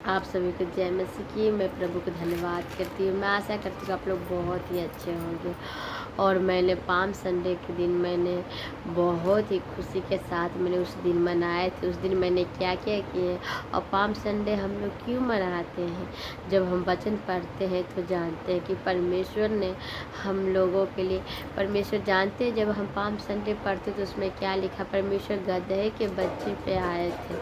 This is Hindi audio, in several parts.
आप सभी को जय मसीह की। मैं प्रभु को धन्यवाद करती हूँ। मैं आशा करती हूँ आप लोग बहुत ही अच्छे होंगे। और मैंने पाम संडे के दिन मैंने बहुत ही खुशी के साथ मैंने उस दिन मनाए थे। उस दिन मैंने क्या क्या किए और पाम संडे हम लोग क्यों मनाते हैं। जब हम वचन पढ़ते हैं तो जानते हैं कि परमेश्वर ने हम लोगों के लिए, परमेश्वर जानते हैं जब हम पाम संडे पढ़ते तो उसमें क्या लिखा। परमेश्वर गधे के बच्चे पे आए थे,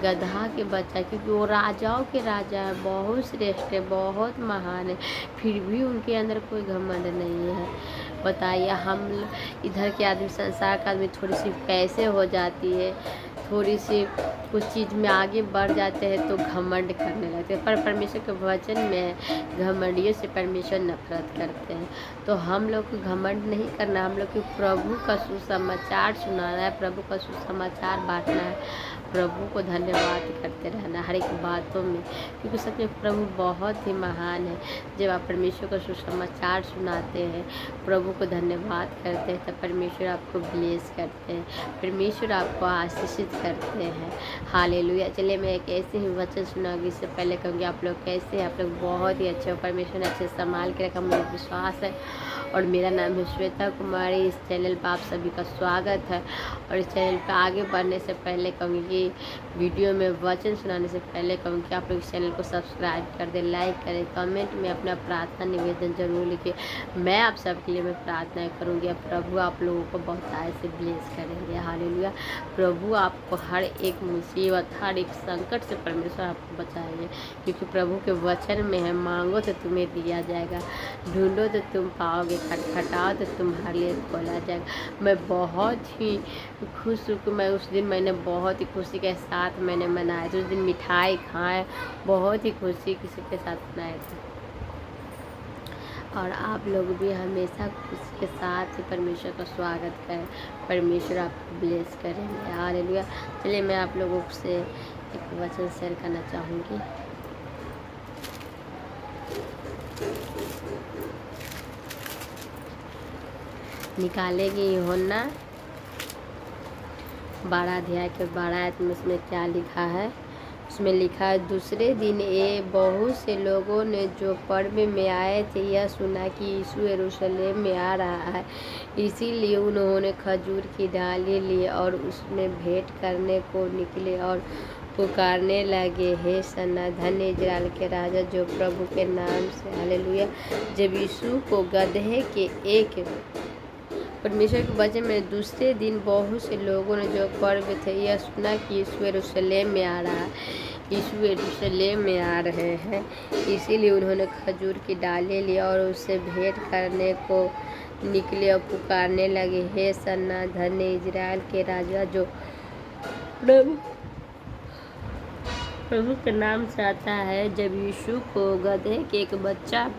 गधा के बच्चा, क्योंकि वो राजाओं के राजा है, बहुत श्रेष्ठ है, बहुत महान है, फिर भी उनके अंदर कोई घमंड नहीं है। बताइए, हम इधर के आदमी, संसार का आदमी, थोड़ी सी पैसे हो जाती है, थोड़ी सी कुछ चीज़ में आगे बढ़ जाते हैं तो घमंड करने लगते हैं। पर परमेश्वर के वचन में घमंडियों से परमेश्वर नफरत करते हैं। तो हम लोग को घमंड नहीं करना, हम लोग को प्रभु का सुसमाचार सुनाना है, प्रभु का सुसमाचार बांटना है, प्रभु को धन्यवाद करते रहना हर एक बातों में, क्योंकि सच में प्रभु बहुत ही महान है। जब आप परमेश्वर का सुसमाचार सुनाते हैं, प्रभु को धन्यवाद करते हैं, तब परमेश्वर आपको ब्लेस करते हैं, परमेश्वर आपको आशीषित करते हैं। हालेलुया। चलिए, मैं एक ऐसे ही वचन सुनाऊंगी। इससे पहले कहूँगी आप लोग कैसे हैं। आप लोग बहुत ही अच्छे हो, परमेश्वर ने अच्छे संभाल के रखा, मुझे विश्वास है। और मेरा नाम है श्वेता कुमारी। इस चैनल पर आप सभी का स्वागत है। और इस चैनल पर आगे बढ़ने से पहले कहूँगी, वीडियो में वचन सुनाने से पहले कहूँगी आप लोग इस चैनल को सब्सक्राइब कर दें, लाइक करें, कमेंट में अपना प्रार्थना निवेदन जरूर लिखें। मैं आप सबके लिए मैं प्रार्थना करूँगी, प्रभु आप लोगों को बहुत आय से ब्लेस करेंगे। हालेलुया। प्रभु आपको हर एक मुसीबत, हर एक संकट से परमेश्वर आपको बचाएंगे, क्योंकि प्रभु के वचन में है, मांगो तो तुम्हें दिया जाएगा, ढूंढो तो तुम पाओगे, खटखटाओ तो तुम्हारे लिए खोला जाएगा। मैं बहुत ही खुश हूँ कि मैं उस दिन मैंने बहुत ही खुशी के साथ मैंने मनाया था। उस दिन मिठाई खाए, बहुत ही खुशी किसी के साथ मनाए थे। और आप लोग भी हमेशा खुशी के साथ ही परमेश्वर का स्वागत करें, परमेश्वर आपको ब्लेस करेंगे। हालेलुया। चलिए, मैं आप लोगों से एक वचन शेयर करना चाहूँगी। निकालेंगे यूहन्ना 12 अध्याय के 12 आयत में, उसमें क्या लिखा है। उसमें लिखा है, दूसरे दिन ये बहुत से लोगों ने जो पर्व में आए थे यह सुना कि यीशु यरूशलेम में आ रहा है, इसीलिए उन्होंने खजूर की डाली ली और उसमें भेंट करने को निकले और पुकारने लगे, हे सन्ना धन्य इज़राइल के राजा जो प्रभु के नाम से। हालेलुया। जब यीशु को गदहे के एक परमेश्वर के वचन में दूसरे दिन बहुत से लोगों ने जो पर्व थे यह सुना कि यीशु यरूशलेम में आ रहा है, यीशु यरूशलेम में आ रहे हैं, इसीलिए उन्होंने खजूर की डालें ली और उससे भेंट करने को निकले और पुकारने लगे, हे सन्ना धन्य इज़राइल के राजा जो प्रभु के नाम से आता है। जब यीशु को गधे के एक बच्चा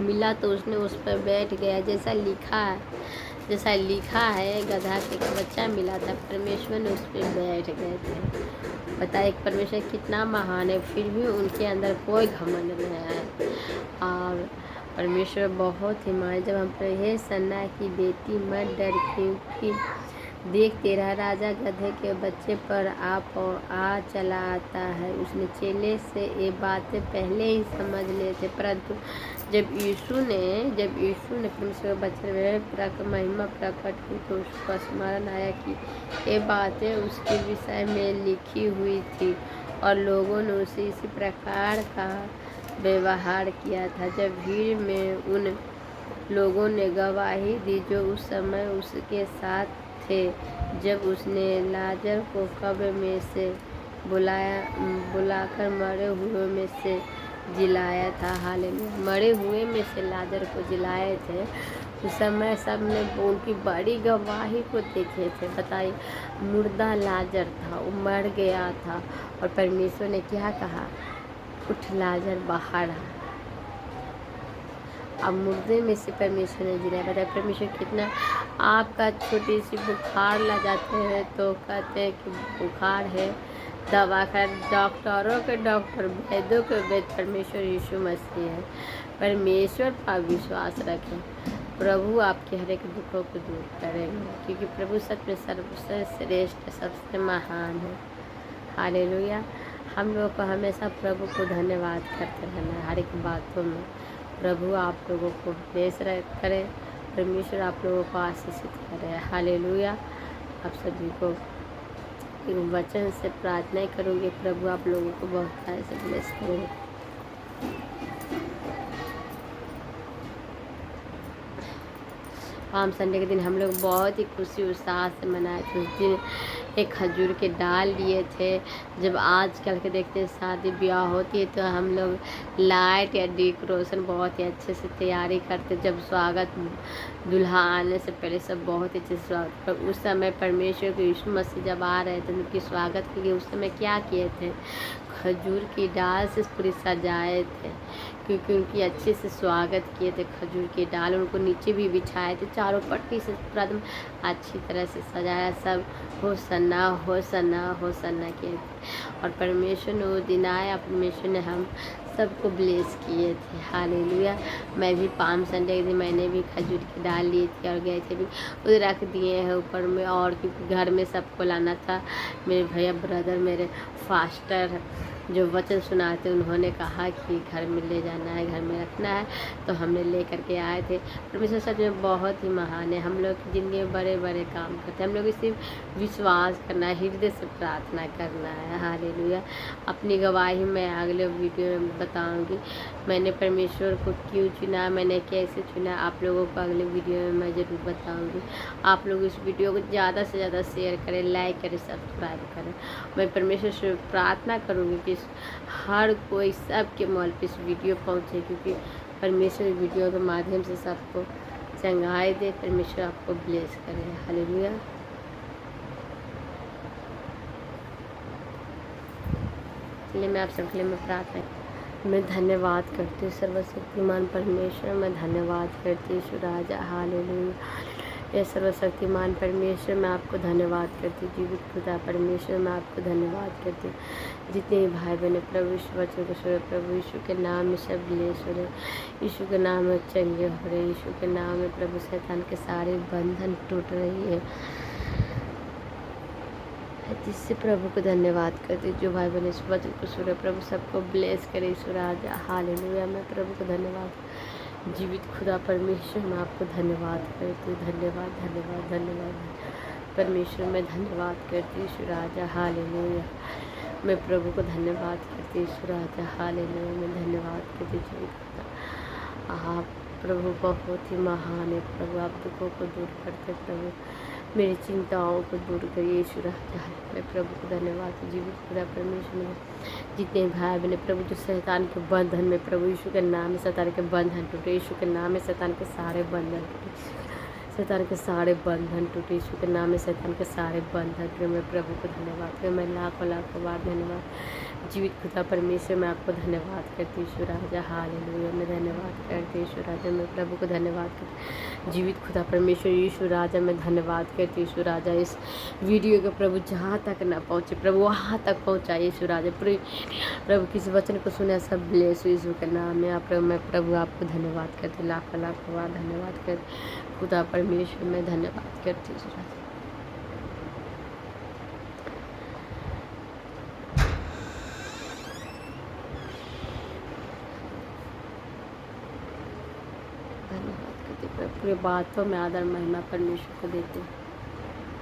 मिला तो उसने उस पर बैठ गया, जैसा लिखा है गधा के एक बच्चा मिला था, परमेश्वर ने उस पर बैठ गए थे। बताइए परमेश्वर कितना महान है, फिर भी उनके अंदर कोई घमंड नहीं है। और परमेश्वर बहुत ही महान। जब हम हे सन्ना की बेटी मत डर, क्योंकि देख तेरा राजा गधे के बच्चे पर आ चला आता है। उसने चेले से ये बातें पहले ही समझ लिए थे, परंतु जब यीशु ने परमेश्वर बच्चे में महिमा प्रकट की तो उसको स्मरण आया कि ये बातें उसके विषय में लिखी हुई थी और लोगों ने उसे इसी प्रकार का व्यवहार किया था। जब भीड़ में उन लोगों ने गवाही दी जो उस समय उसके साथ थे, जब उसने लाजर को कब्र में से बुलाकर मरे हुए में से जिलाया था। हालेलुया। मरे हुए में से लाजर को जिलाए थे। उस समय सब ने उनकी बड़ी गवाही को देखे थे। बताइए, मुर्दा लाजर था, वो मर गया था और परमेश्वर ने क्या कहा, उठ लाजर बाहर आ। अब मुर्दे में से परमेश्वर ने जिलाया। बताइए परमेश्वर कितना। आपका छोटी सी बुखार लग जाते हैं तो कहते हैं कि बुखार है, दवा का डॉक्टरों के डॉक्टर, वैद्यों के वैद्य परमेश्वर यीशु मसीह है। परमेश्वर पर विश्वास रखें, प्रभु आपके हर एक दुखों को दूर करेंगे, क्योंकि प्रभु सच में सर्वश्रेष्ठ, सबसे महान है। हालेलुया। हम लोगों को हमेशा प्रभु को धन्यवाद करते रहना है हर एक बातों में। प्रभु आप लोगों को ब्लेस करे, परमेश्वर आप लोगों को आशीषित करे। हालेलुया। आप सभी को वचन से प्रार्थना करूँगी, प्रभु आप लोगों को बहुत ऐसे ब्लेस करेंगे। पाम संडे के दिन हम लोग बहुत ही खुशी उत्साह से मनाए थे। उस दिन एक खजूर के डाल लिए थे। जब आजकल के देखते हैं शादी ब्याह होती है तो हम लोग लाइट या डेकोरेशन बहुत ही अच्छे से तैयारी करते। जब स्वागत दूल्हा आने से पहले सब बहुत अच्छे से स्वागत, पर उस समय परमेश्वर के यीशु मसीह जब आ रहे थे उनकी स्वागत के लिए उस समय क्या किए थे, खजूर की डाल से पूरी सजाए थे, क्योंकि उनकी अच्छे से स्वागत किए थे। खजूर की डाल उनको नीचे भी बिछाए थे, चारों पट्टी से पूरा एकदम अच्छी तरह से सजाया। सब होसन्ना होसन्ना होसन्ना किए थे। और परमेश्वर ने वो दिन आया, परमेश्वर ने हम सबको ब्लेस किए थे। हालेलुया। मैं भी पाम संडे के दिन मैंने भी खजूर की डाल ली थी और गए थे भी उधर रख दिए हैं ऊपर में। और क्योंकि घर में सबको लाना था, मेरे भैया ब्रदर मेरे फास्टर जो वचन सुनाते उन्होंने कहा कि घर में ले जाना है, घर में रखना है, तो हमने ले करके आए थे। परमेश्वर सच में बहुत ही महान है। हम लोग की ज़िंदगी में बड़े बड़े काम करते हैं। हम लोग सिर्फ विश्वास करना है, हृदय से प्रार्थना करना है। हालेलुया। अपनी गवाही मैं अगले वीडियो में बताऊंगी मैंने परमेश्वर को क्यों चुना, मैंने कैसे चुना। आप लोगों को अगले वीडियो में मैं ज़रूर बताऊंगी। आप लोग इस वीडियो को ज़्यादा से ज़्यादा शेयर करें, लाइक करें, सब्सक्राइब करें। मैं परमेश्वर से प्रार्थना करूँगी कि हर कोई सबके मोबाइल पे इस वीडियो पहुँचे, क्योंकि परमेश्वर वीडियो के माध्यम से सबको चंगाई दे। परमेश्वर आपको ब्लेस करे। हालेलुया। चलिए मैं आप सबके लिए मैं प्रार्थना मैं धन्यवाद करती हूँ सर्वशक्तिमान परमेश्वर, मैं धन्यवाद करती हूँ यीशु राजा। हालेलुया। ये सर्वशक्तिमान परमेश्वर मैं आपको धन्यवाद करती हूँ। जीवित खुदा परमेश्वर मैं आपको धन्यवाद करती हूँ। जितने भी भाई बहने प्रभु यीशु वचन को सुने, प्रभु यीशु के नाम में सब ब्लेस हो रहे, यीशु के नाम में चंगे हो रहे, यीशु के नाम में प्रभु शैतान के सारे बंधन टूट रही है। जिससे प्रभु को धन्यवाद करती जो भाई बहन इस वचन को सुने, प्रभु सबको ब्लेस करे यीशु राजा। हालेलुया। मैं प्रभु को धन्यवाद, जीवित खुदा परमेश्वर मैं आपको धन्यवाद करती हूँ। धन्यवाद धन्यवाद धन्यवाद परमेश्वर मैं धन्यवाद करती हूँ यीशु राजा। हालेलुया। मैं प्रभु को धन्यवाद करती हूँ यीशु राजा। हालेलुया। मैं धन्यवाद करती हूँ जीवित खुदा। आप प्रभु बहुत ही महान है। प्रभु आप दुखों को दूर करते, प्रभु मेरी चिंताओं को दूर करिए यीशु राजा। मैं प्रभु को धन्यवाद जीवित खुदा परमेश्वर में जितने भाई बहने प्रभु जो शैतान के बंधन में, प्रभु यीशु के नाम में शैतान के बंधन टूटे, यीशु के नाम में शैतान के सारे बंधन टूटे, शैतान के सारे बंधन टूटे, यीशु के नाम में शैतान के सारे बंधन टूटे। मैं प्रभु को धन्यवाद करती, मैं लाखों लाखों बार धन्यवाद जीवित खुदा परमेश्वर मैं आपको धन्यवाद करती यीशु राजा। हालेलुया। मैं धन्यवाद करती यीशु राजा। मैं प्रभु को धन्यवाद करती जीवित खुदा परमेश्वर यीशु राजा। मैं धन्यवाद करती यीशु राजा। इस वीडियो के प्रभु जहाँ तक ना पहुँचे प्रभु वहाँ तक पहुँचाइए यीशु राजा। प्रभु किस वचन को सुने सब ब्लेस यीशु के नाम में। आप मैं प्रभु आपको धन्यवाद करती, लाखों लाखों बार धन्यवाद करती खुदा परमेश्वर। मैं धन्यवाद करती यीशु राजा। पूरे बातों में आदर महिमा परमेश्वर को देते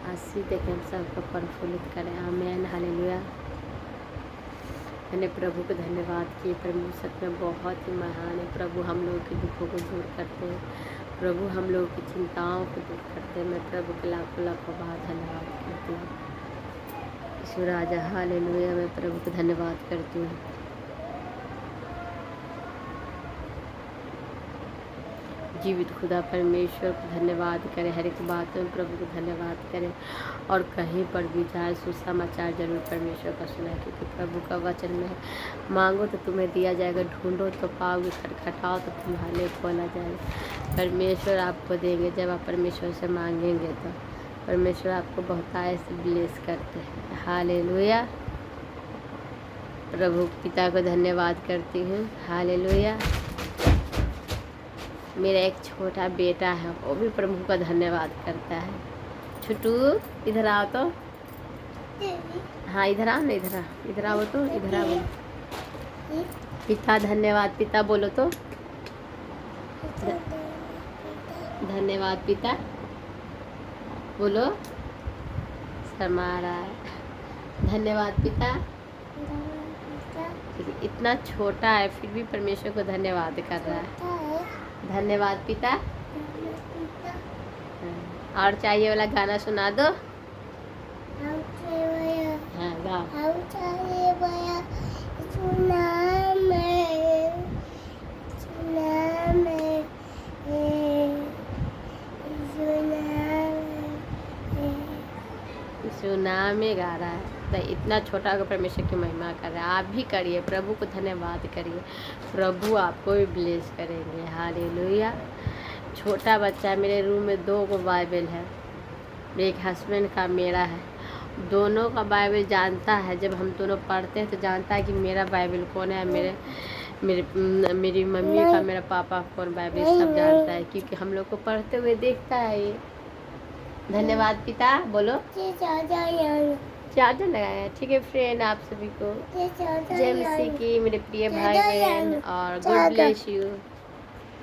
आशीष देखें, हम सबको प्रफुल्लित करें। आमीन। हालेलुया। मैंने प्रभु को धन्यवाद किए। प्रभु सच में बहुत ही महान है। प्रभु हम लोगों के दुखों को दूर करते हैं, प्रभु हम लोगों की चिंताओं को दूर करते हैं। मैं प्रभु के लाखों लाखों बार धन्यवाद करती हूँ यीशु राजा। हालेलुया। मैं प्रभु को धन्यवाद करती हूँ। जीवित खुदा परमेश्वर को धन्यवाद करें। हर एक बातों में प्रभु को धन्यवाद करें। और कहीं पर भी जाए सुसमाचार जरूर परमेश्वर का सुना है, क्योंकि प्रभु का वचन में मांगो तो तुम्हें दिया जाएगा, ढूंढो तो पाओगे, खटखटाओ तो तुम्हारे लिए खोला जाएगा। परमेश्वर आपको देंगे जब आप परमेश्वर से मांगेंगे, तो परमेश्वर आपको बहुतायत से ब्लेस करते हैं। हालेलुया। प्रभु पिता को धन्यवाद करती हूँ। हालेलुया। मेरा एक छोटा बेटा है, वो भी प्रभु का धन्यवाद करता है। छोटू इधर आओ तो। हाँ इधर आओ ना, इधर आओ तो, इधर आओ। पिता धन्यवाद, पिता बोलो तो। धन्यवाद पिता बोलो। शर्मा रहा है। धन्यवाद पिता। इतना छोटा है फिर भी परमेश्वर को धन्यवाद कर रहा है। धन्यवाद पिता। और चाहिए वाला गाना सुना दो। हाँ गाओ। सुना में गा रहा है तो इतना छोटा होकर परमेश्वर की महिमा कर रहा है। आप भी करिए, प्रभु को धन्यवाद करिए, प्रभु आपको भी ब्लेस करेंगे। हालेलुया। छोटा बच्चा है, मेरे रूम में 2 बाइबल है, मेरे एक हस्बैंड का, मेरा है। दोनों का बाइबल जानता है, जब हम दोनों पढ़ते हैं तो जानता है कि मेरा बाइबल कौन है, मेरी मम्मी का, मेरा पापा कौन बाइबल, सब जानता है क्योंकि हम लोग को पढ़ते हुए देखता है ये। धन्यवाद पिता बोलो। चार्जर लगाया। ठीक है फ्रेंड, आप सभी को जय मसीह की, मेरे प्रिय भाई बहन, और गॉड ब्लेस यू।